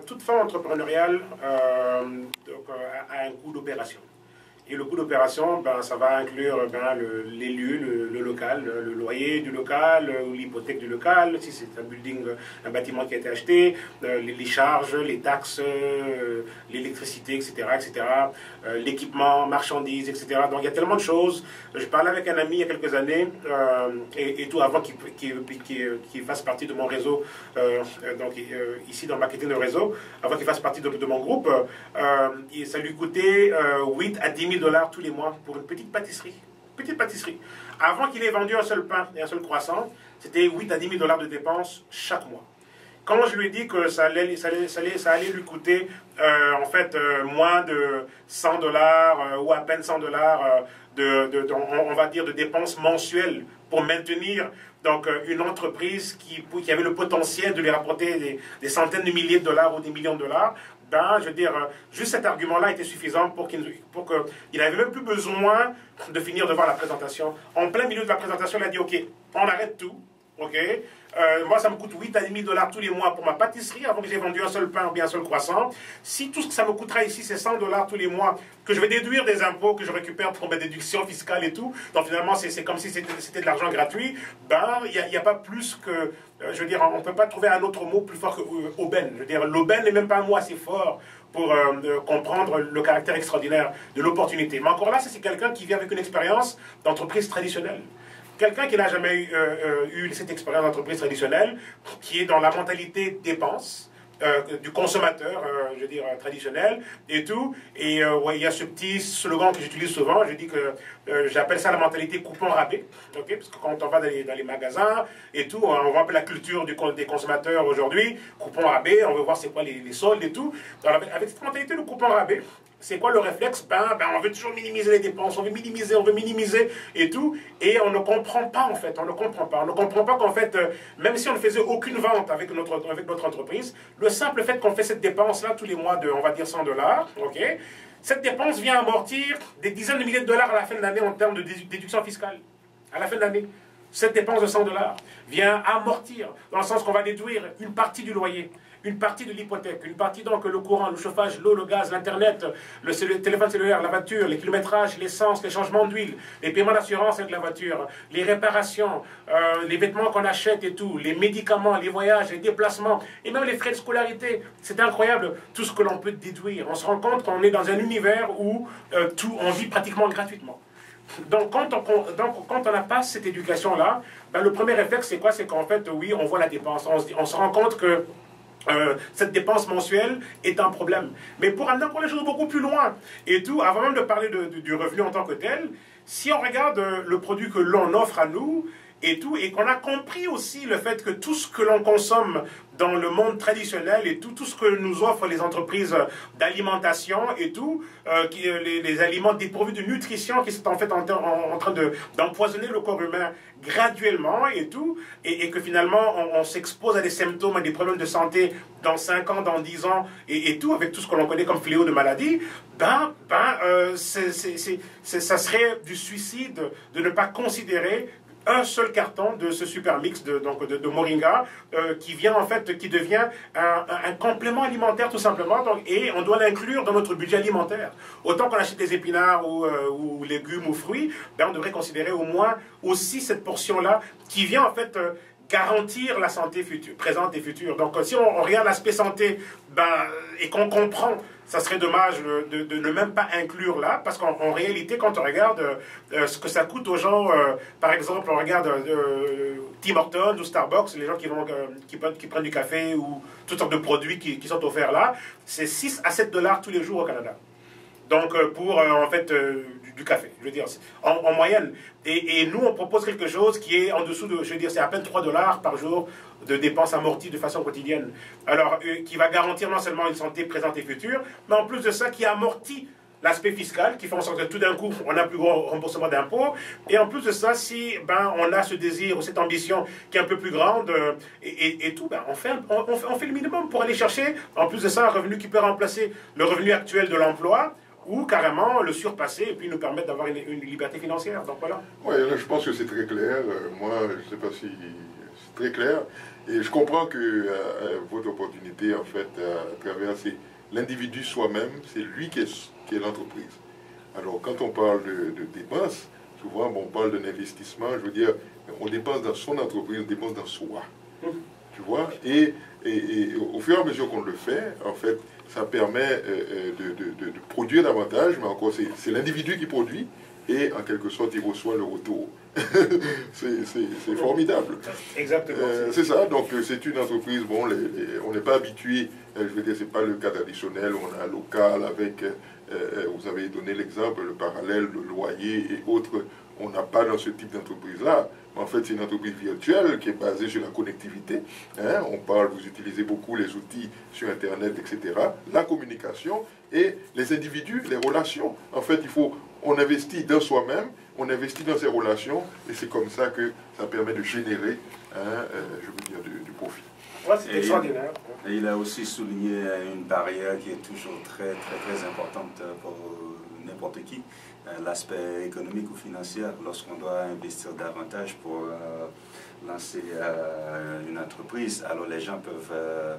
toute forme entrepreneuriale a un coût d'opération. Et le coût d'opération, ben, ça va inclure les lieux, le local, le loyer du local, l'hypothèque du local, si c'est un building, un bâtiment qui a été acheté, les charges, les taxes, l'électricité, etc., l'équipement, marchandises, etc. Donc il y a tellement de choses. Je parlais avec un ami il y a quelques années, et tout avant qu'il fasse partie de mon réseau, ici dans le marketing de réseau, avant qu'il fasse partie de mon groupe, ça lui coûtait 8 à 10 000 $ tous les mois pour une petite pâtisserie. Petite pâtisserie. Avant qu'il ait vendu un seul pain et un seul croissant, c'était 8 à 10 000 $ de dépenses chaque mois. Quand je lui ai dit que ça allait lui coûter moins de 100 $ ou à peine 100 $, on va dire, de dépenses mensuelles pour maintenir donc, une entreprise qui avait le potentiel de lui rapporter des centaines de milliers de dollars ou des millions de dollars, ben, je veux dire, juste cet argument-là était suffisant pour qu'il n'avait même plus besoin de finir de voir la présentation. En plein milieu de la présentation, il a dit, OK, on arrête tout, OK, moi, ça me coûte 8 à 10 000 $ tous les mois pour ma pâtisserie, avant que j'ai vendu un seul pain ou bien un seul croissant. Si tout ce que ça me coûtera ici, c'est 100 $ tous les mois, que je vais déduire des impôts que je récupère pour mes déductions fiscales et tout, donc finalement, c'est comme si c'était de l'argent gratuit, ben, il n'y a pas plus que... je veux dire, on ne peut pas trouver un autre mot plus fort que aubaine. Je veux dire, l'aubaine n'est même pas un mot assez fort pour comprendre le caractère extraordinaire de l'opportunité. Mais encore là, c'est quelqu'un qui vient avec une expérience d'entreprise traditionnelle. Quelqu'un qui n'a jamais eu cette expérience d'entreprise traditionnelle, qui est dans la mentalité dépense, du consommateur, je veux dire, traditionnel et tout. Et il y a ce petit slogan que j'utilise souvent, je dis que j'appelle ça la mentalité coupon-rabais, okay? Parce que quand on va dans les magasins et tout, on voit un peu la culture des consommateurs aujourd'hui, coupon-rabais, on veut voir c'est quoi les soldes et tout. Alors, avec cette mentalité de coupon-rabais, c'est quoi le réflexe? On veut toujours minimiser les dépenses, on veut minimiser et tout. Et on ne comprend pas en fait, on ne comprend pas qu'en fait, même si on ne faisait aucune vente avec notre entreprise, le simple fait qu'on fait cette dépense-là tous les mois de, on va dire 100 $, ok, cette dépense vient amortir des dizaines de milliers de dollars à la fin de l'année en termes de déduction fiscale. À la fin de l'année, cette dépense de 100 $ vient amortir, dans le sens qu'on va déduire une partie du loyer, une partie de l'hypothèque, une partie donc le courant, le chauffage, l'eau, le gaz, l'internet, le téléphone cellulaire, la voiture, les kilométrages, l'essence, les changements d'huile, les paiements d'assurance avec la voiture, les réparations, les vêtements qu'on achète et tout, les médicaments, les voyages, les déplacements, et même les frais de scolarité. C'est incroyable tout ce que l'on peut déduire. On se rend compte qu'on est dans un univers où on vit pratiquement gratuitement. Donc, quand on n'a pas cette éducation-là, ben, le premier réflexe, c'est quoi? C'est qu'en fait, oui, on voit la dépense. On se rend compte que cette dépense mensuelle est un problème. Mais pour amener encore les choses beaucoup plus loin, et tout, avant même de parler du revenu en tant que tel, si on regarde le produit que l'on offre à nous, et tout, et qu'on a compris aussi le fait que tout ce que l'on consomme dans le monde traditionnel et tout ce que nous offrent les entreprises d'alimentation et tout, les aliments dépourvus de nutrition qui sont en fait en train d'empoisonner le corps humain graduellement et tout, et que finalement on s'expose à des symptômes, à des problèmes de santé dans 5 ans, dans 10 ans et tout, avec tout ce que l'on connaît comme fléau de maladie, ça serait du suicide de ne pas considérer un seul carton de ce super mix de moringa qui devient un complément alimentaire tout simplement, et on doit l'inclure dans notre budget alimentaire. Autant qu'on achète des épinards ou légumes ou fruits, on devrait considérer au moins aussi cette portion-là qui vient en fait garantir la santé future, présente et future. Donc si on regarde l'aspect santé et qu'on comprend, ça serait dommage de ne même pas inclure là, parce qu'en réalité, quand on regarde ce que ça coûte aux gens, par exemple, on regarde Tim Hortons ou Starbucks, les gens qui prennent du café ou toutes sortes de produits qui sont offerts là, c'est 6 à 7 $ tous les jours au Canada. Donc pour en fait du café, je veux dire, en moyenne. Et nous, on propose quelque chose qui est en dessous de, je veux dire, c'est à peine 3 $ par jour de dépenses amorties de façon quotidienne. Alors, qui va garantir non seulement une santé présente et future, mais en plus de ça, qui amortit l'aspect fiscal, qui fait en sorte que tout d'un coup, on a un plus gros remboursement d'impôts. Et en plus de ça, si on a ce désir ou cette ambition qui est un peu plus grande, et tout, on fait le minimum pour aller chercher, en plus de ça, un revenu qui peut remplacer le revenu actuel de l'emploi. ou carrément le surpasser et puis nous permettre d'avoir une liberté financière. Donc voilà. Oui, je pense que c'est très clair. Moi, je ne sais pas si c'est très clair. Et je comprends que votre opportunité, en fait, à travers l'individu soi-même, c'est lui qui est l'entreprise. Alors, quand on parle de dépenses, souvent, on parle d'un investissement, je veux dire, on dépense dans son entreprise, on dépense dans soi. Tu vois, et au fur et à mesure qu'on le fait, en fait, ça permet de produire davantage, mais encore, c'est l'individu qui produit, et en quelque sorte, il reçoit le retour. C'est formidable. Exactement. C'est ça, donc c'est une entreprise, bon, on n'est pas habitué, je veux dire, c'est pas le cas traditionnel, on a un local avec, vous avez donné l'exemple, le parallèle, le loyer et autres, on n'a pas dans ce type d'entreprise-là. En fait, c'est une entreprise virtuelle qui est basée sur la connectivité. Hein, on parle, vous utilisez beaucoup les outils sur Internet, etc. La communication et les individus, les relations. En fait, on investit dans soi-même, on investit dans ses relations, et c'est comme ça que ça permet de générer, je veux dire, du profit. Ouais, c'est extraordinaire. Et il a aussi souligné une barrière qui est toujours très, très, très importante pour n'importe qui, l'aspect économique ou financier, lorsqu'on doit investir davantage pour lancer une entreprise. Alors les gens peuvent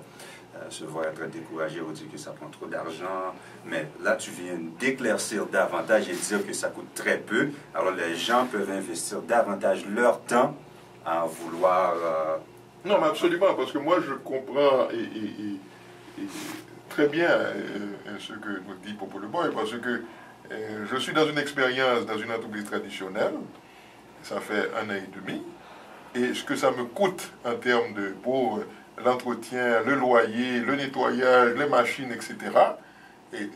se voir être découragés ou dire que ça prend trop d'argent, mais là tu viens d'éclaircir davantage et dire que ça coûte très peu. Alors les gens peuvent investir davantage leur temps à vouloir... Non, mais absolument, parce que moi je comprends très bien ce que nous dit Popolo Boy, parce que je suis dans une expérience dans une entreprise traditionnelle, ça fait 1 an et demi, et ce que ça me coûte en termes pour l'entretien, le loyer, le nettoyage, les machines, etc.,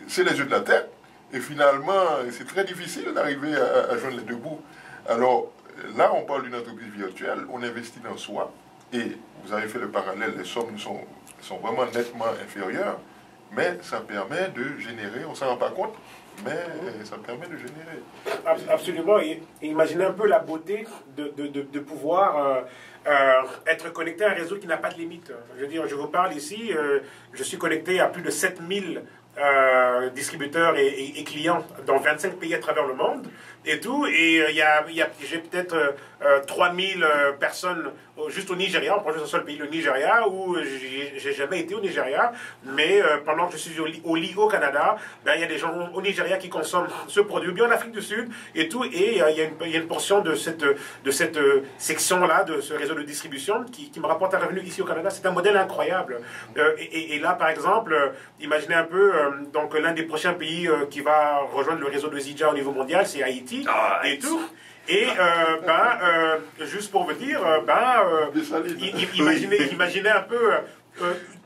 c'est les yeux de la tête. Et finalement, c'est très difficile d'arriver à joindre les deux bouts. Alors là, on parle d'une entreprise virtuelle, on investit dans soi, et vous avez fait le parallèle, les sommes sont vraiment nettement inférieures, mais ça permet de générer, on ne s'en rend pas compte, mais ça permet de générer. Absolument, et imaginez un peu la beauté de pouvoir être connecté à un réseau qui n'a pas de limite. Je veux dire, je vous parle ici, je suis connecté à plus de 7000 distributeurs et clients dans 25 pays à travers le monde et tout, et j'ai peut-être 3000 personnes juste au Nigeria, on prend juste un seul pays, le Nigeria, où j'ai jamais été au Nigeria, mais pendant que je suis au lit au Canada, ben, il y a des gens au Nigeria qui consomment ce produit, bien en Afrique du Sud et tout, et il y a une portion de cette section-là, de ce réseau de distribution qui me rapporte un revenu ici au Canada. C'est un modèle incroyable. Et là, par exemple, imaginez un peu, donc l'un des prochains pays qui va rejoindre le réseau de Zidja au niveau mondial, c'est Haïti, et tout. Et juste pour vous dire, imaginez un peu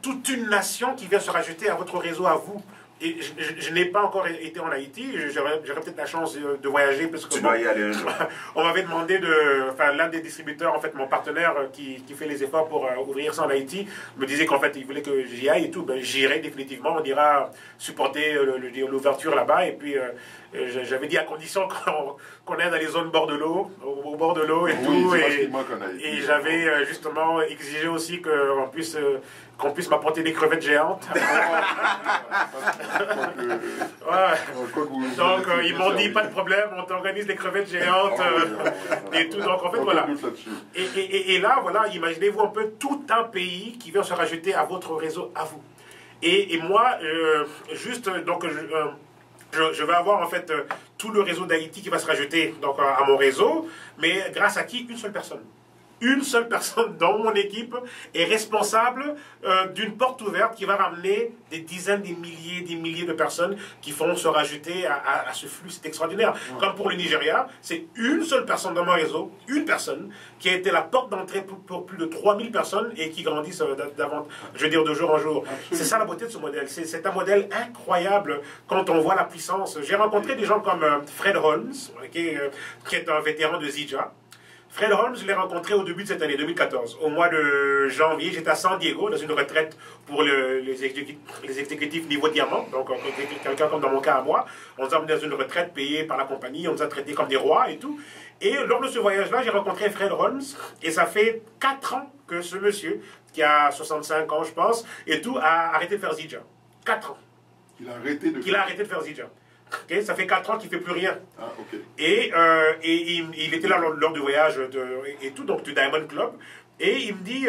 toute une nation qui vient se rajouter à votre réseau à vous. Et je n'ai pas encore été en Haïti, j'aurais peut-être la chance de voyager parce que tu dois y aller un jour. On m'avait demandé l'un des distributeurs, en fait, mon partenaire qui fait les efforts pour ouvrir ça en Haïti, me disait qu'en fait il voulait que j'y aille et tout. Ben, j'irai définitivement, on ira supporter l'ouverture là-bas, et puis j'avais dit à condition qu'on est dans les zones bord de l'eau, au bord de l'eau et tout, et j'avais justement exigé aussi qu'on puisse m'apporter des crevettes géantes. Donc ils m'ont dit pas de problème, on t'organise des crevettes géantes et tout. Donc en fait voilà. Et là voilà, imaginez-vous un peu tout un pays qui vient se rajouter à votre réseau, à vous. Et moi juste donc je vais avoir en fait tout le réseau d'Haïti qui va se rajouter donc à mon réseau, mais grâce à qui? Une seule personne. Une seule personne dans mon équipe est responsable d'une porte ouverte qui va ramener des dizaines, des milliers de personnes qui vont se rajouter à ce flux. C'est extraordinaire. Ouais. Comme pour le Nigeria, c'est une seule personne dans mon réseau, une personne, qui a été la porte d'entrée pour plus de 3000 personnes et qui grandissent davantage, je veux dire, de jour en jour. C'est ça la beauté de ce modèle. C'est un modèle incroyable quand on voit la puissance. J'ai rencontré des gens comme Fred Holmes, qui est un vétéran de Zidja. Fred Holmes, je l'ai rencontré au début de cette année, 2014. Au mois de janvier, j'étais à San Diego, dans une retraite pour les exécutifs niveau diamant. Donc, quelqu'un comme dans mon cas à moi. On nous a emmenés dans une retraite payée par la compagnie. On nous a traités comme des rois et tout. Et lors de ce voyage-là, j'ai rencontré Fred Holmes. Et ça fait 4 ans que ce monsieur, qui a 65 ans, je pense, et tout, a arrêté de faire Zidja. 4 ans. Qu'il a arrêté de faire Zidja. Okay, ça fait 4 ans qu'il ne fait plus rien. Ah, ok. Et il était là lors du voyage et tout, donc du Diamond Club. Et il me dit,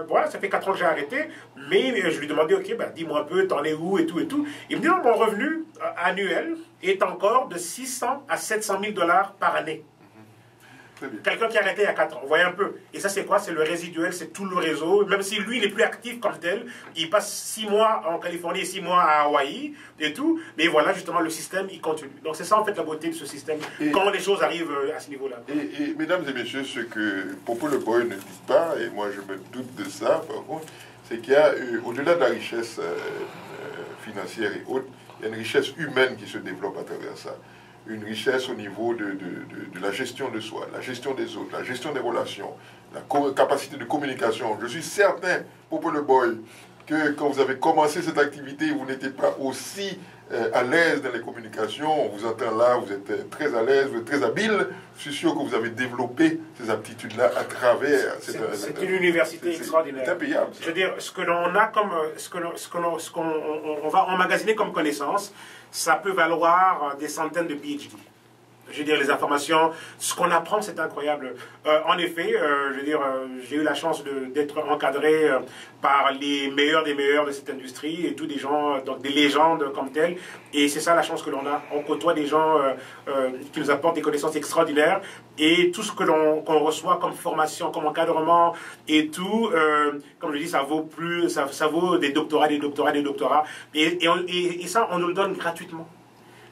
voilà, ça fait 4 ans que j'ai arrêté, mais je lui demandais, ok, ben, dis-moi un peu, t'en es où et tout et tout. Il me dit, non, mon revenu annuel est encore de 600 à 700 000 $ par année. Quelqu'un qui a arrêté il y a 4 ans, vous voyez un peu. Et ça, c'est quoi? C'est le résiduel, c'est tout le réseau. Même si lui, il n'est plus actif comme tel, il passe 6 mois en Californie et 6 mois à Hawaï et tout. Mais voilà, justement, le système, il continue. Donc, c'est ça, en fait, la beauté de ce système, quand les choses arrivent à ce niveau-là. Et mesdames et messieurs, ce que Popo le Boy ne dit pas, et moi je me doute de ça, par contre, c'est qu'il y a, au-delà de la richesse financière et autres, il y a une richesse humaine qui se développe à travers ça. Une richesse au niveau de la gestion de soi, la gestion des autres, la gestion des relations, la capacité de communication. Je suis certain, Popo le Boy, que quand vous avez commencé cette activité, vous n'étiez pas aussi à l'aise dans les communications. On vous entend là, vous êtes très à l'aise, vous êtes très habile. Je suis sûr que vous avez développé ces aptitudes-là à travers... C'est une université extraordinaire. C'est impayable. Je veux dire, ce que l'on a comme... ce qu'on va emmagasiner comme connaissance, ça peut valoir des centaines de PhD. Je veux dire, les informations, ce qu'on apprend, c'est incroyable. En effet, je veux dire, j'ai eu la chance d'être encadré par les meilleurs des meilleurs de cette industrie et tous des gens, donc des légendes comme telles. Et c'est ça la chance que l'on a. On côtoie des gens qui nous apportent des connaissances extraordinaires et tout ce que l'on reçoit comme formation, comme encadrement et tout, comme je dis, ça vaut plus, ça vaut des doctorats, des doctorats, des doctorats. Et ça, on nous le donne gratuitement.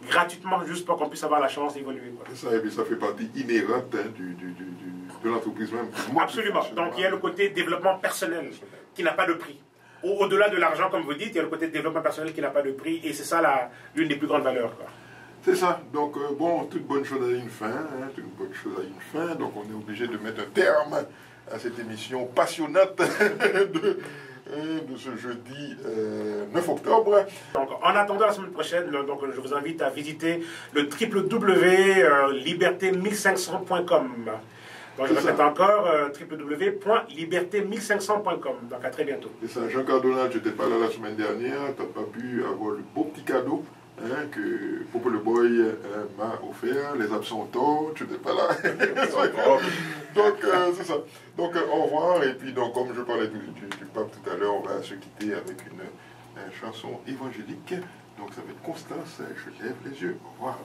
Gratuitement, juste pour qu'on puisse avoir la chance d'évoluer. Ça, et puis ça fait partie inhérente hein, de l'entreprise même. Absolument. Donc il y a le côté développement personnel qui n'a pas de prix. Au-delà de l'argent, comme vous dites, il y a le côté développement personnel qui n'a pas de prix. Et c'est ça l'une des plus grandes valeurs. C'est ça. Donc, bon, toute bonne chose a une fin. Hein, toute bonne chose a une fin. Donc, on est obligé de mettre un terme à cette émission passionnante de ce jeudi 9 octobre. Donc, en attendant la semaine prochaine, donc, je vous invite à visiter le www.liberté1500.com. Donc, je répète encore, www.liberté1500.com. Donc, à très bientôt. C'est ça, Jean Cardona, je n'étais pas là la semaine dernière, tu n'as pas pu avoir le beau petit cadeau hein, que Popo le Boy m'a offert, les absents tort, tu n'étais pas là. Donc, c'est ça. Donc, au revoir. Et puis, donc, comme je parlais du pape tout à l'heure, on va se quitter avec une chanson évangélique. Donc, ça va être Constance, je lève les yeux. Au revoir.